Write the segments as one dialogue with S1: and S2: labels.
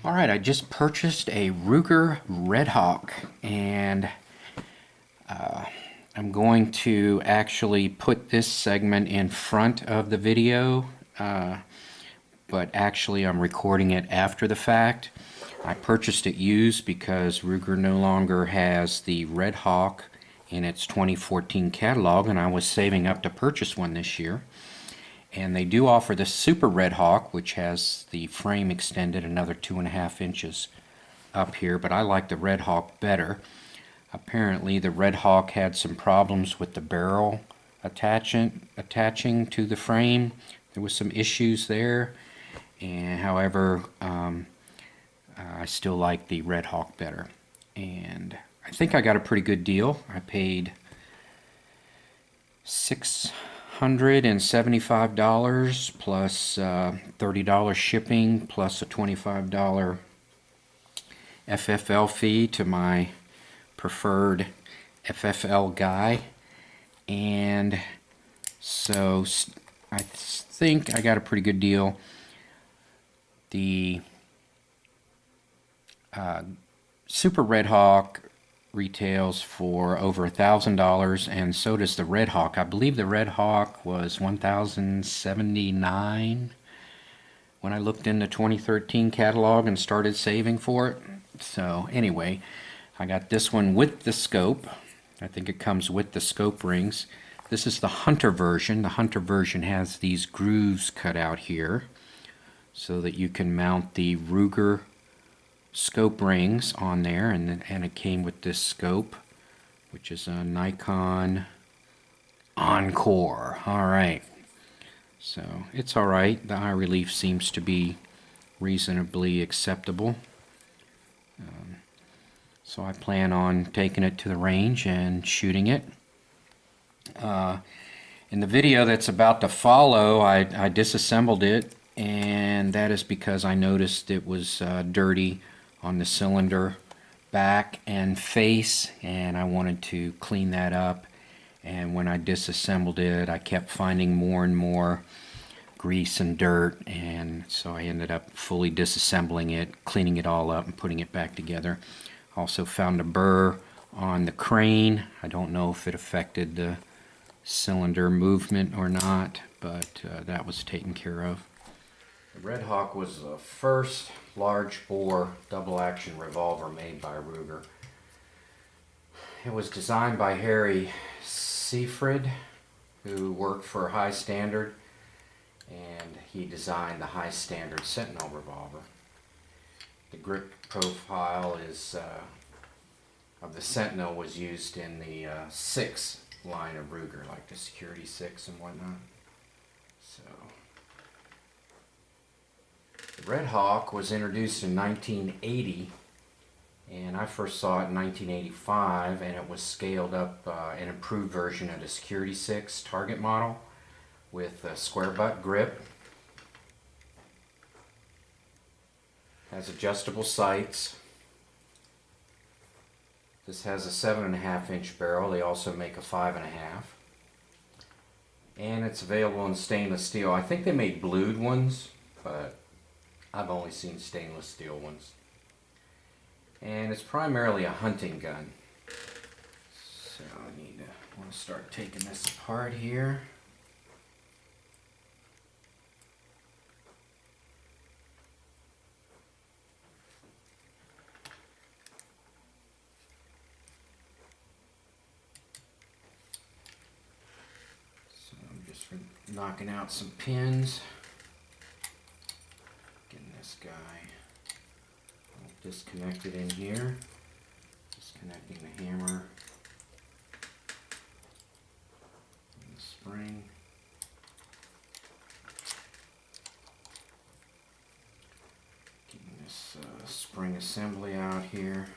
S1: Alright, I just purchased a Ruger Redhawk, and I'm going to actually put this segment in front of the video, but actually I'm recording it after the fact. I purchased it used because Ruger no longer has the Redhawk in its 2014 catalog, and I was saving up to purchase one this year. And they do offer the Super Redhawk, which has the frame extended another 2.5 inches up here, but I like the Redhawk better. Apparently the Redhawk had some problems with the barrel attaching to the frame. There was some issues there, and however I still like the Redhawk better. And I think I got a pretty good deal. I paid $675 plus $30 shipping plus a $25 FFL fee to my preferred FFL guy, and so I think I got a pretty good deal. The Super Redhawk retails for over $1,000, and so does the Redhawk. I believe the Redhawk was $1,079 when I looked in the 2013 catalog and started saving for it. So anyway, I got this one with the scope. I think it comes with the scope rings. This is the Hunter version. The Hunter version has these grooves cut out here so that you can mount the Ruger scope rings on there, and it came with this scope, which is a Nikon Encore. Alright, so it's alright. The eye relief seems to be reasonably acceptable. So I plan on taking it to the range and shooting it. In the video that's about to follow, I disassembled it, and that is because I noticed it was dirty on the cylinder back and face, and I wanted to clean that up. And when I disassembled it, I kept finding more and more grease and dirt, and so I ended up fully disassembling it, cleaning it all up and putting it back together. Also found a burr on the crane. I don't know if it affected the cylinder movement or not, but that was taken care of. The Redhawk was the first large bore double action revolver made by Ruger. It was designed by Harry Seafried, who worked for High Standard, and he designed the High Standard Sentinel revolver. The grip profile is of the Sentinel was used in the 6 line of Ruger, like the Security 6 and whatnot. So the Redhawk was introduced in 1980, and I first saw it in 1985, and it was scaled up, an improved version of the Security 6 target model with a square butt grip. Has adjustable sights. This has a 7.5 inch barrel. They also make a 5.5. And it's available in stainless steel. I think they made blued ones, but I've only seen stainless steel ones. And it's primarily a hunting gun. So I want to start taking this apart here. So I'm just knocking out some pins. Getting this guy all disconnected in here. Disconnecting the hammer and the spring. Getting this spring assembly out here,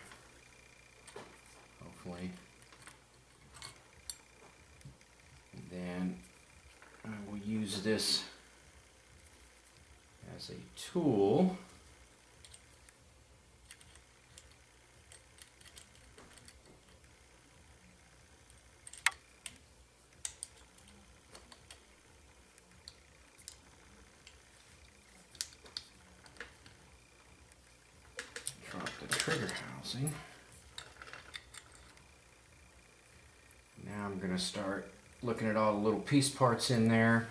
S1: hopefully. And then I will use this as a tool bouncing. Now I'm going to start looking at all the little piece parts in there.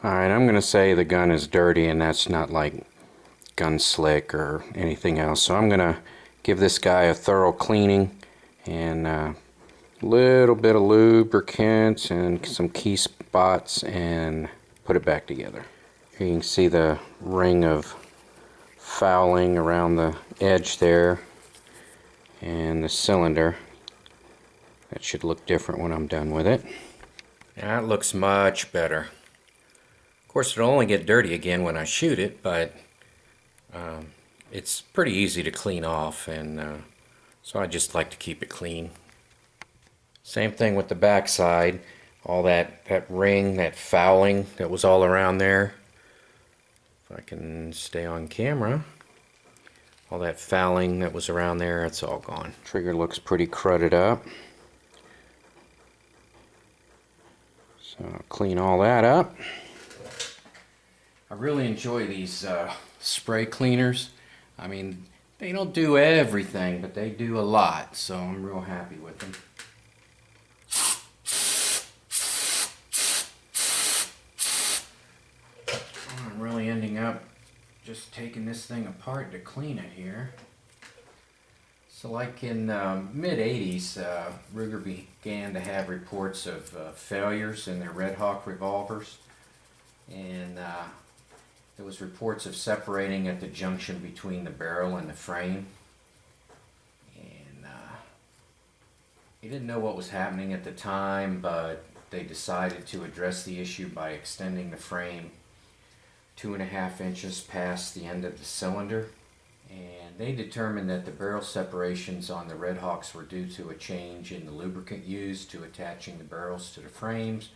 S1: Alright, I'm going to say the gun is dirty, and that's not like gun slick or anything else. So I'm going to give this guy a thorough cleaning and a little bit of lubricant and some key spots and put it back together. Here you can see the ring of fouling around the edge there and the cylinder. That should look different when I'm done with it. That looks much better. Of course, it'll only get dirty again when I shoot it, but it's pretty easy to clean off, and so I just like to keep it clean. Same thing with the back side. All that ring, that fouling that was all around there. If I can stay on camera. All that fouling that was around there, it's all gone. Trigger looks pretty crudded up. So I'll clean all that up. I really enjoy these spray cleaners. I mean, they don't do everything, but they do a lot, so I'm real happy with them. I'm really ending up just taking this thing apart to clean it here. So like in mid-80s, Ruger began to have reports of failures in their Redhawk revolvers, and there was reports of separating at the junction between the barrel and the frame, and they didn't know what was happening at the time, but they decided to address the issue by extending the frame 2.5 inches past the end of the cylinder. And they determined that the barrel separations on the Redhawks were due to a change in the lubricant used to attaching the barrels to the frames.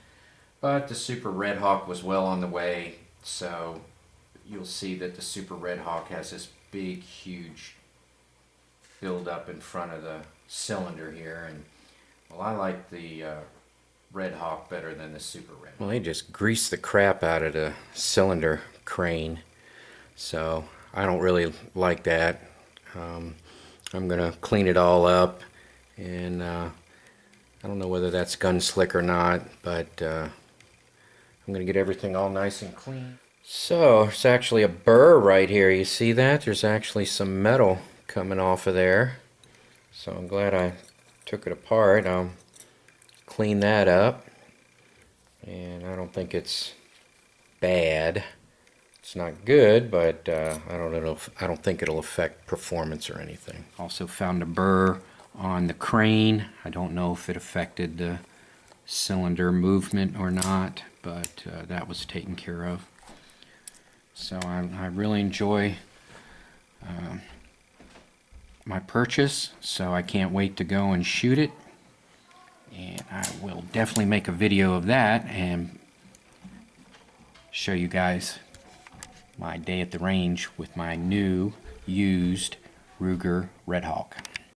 S1: But the Super Redhawk was well on the way, so you'll see that the Super Redhawk has this big, huge build-up in front of the cylinder here. And well, I like the Redhawk better than the Super Redhawk. Well, they just greased the crap out of the cylinder crane, so I don't really like that. I'm gonna clean it all up, and I don't know whether that's gun slick or not, but I'm gonna get everything all nice and clean. So there's actually a burr right here. You see that? There's actually some metal coming off of there. So I'm glad I took it apart. I'll clean that up, and I don't think it's bad. It's not good, but I don't think it'll affect performance or anything. Also found a burr on the crane. I don't know if it affected the cylinder movement or not, but that was taken care of. So I really enjoy my purchase, so I can't wait to go and shoot it. And I will definitely make a video of that and show you guys my day at the range with my new used Ruger Redhawk.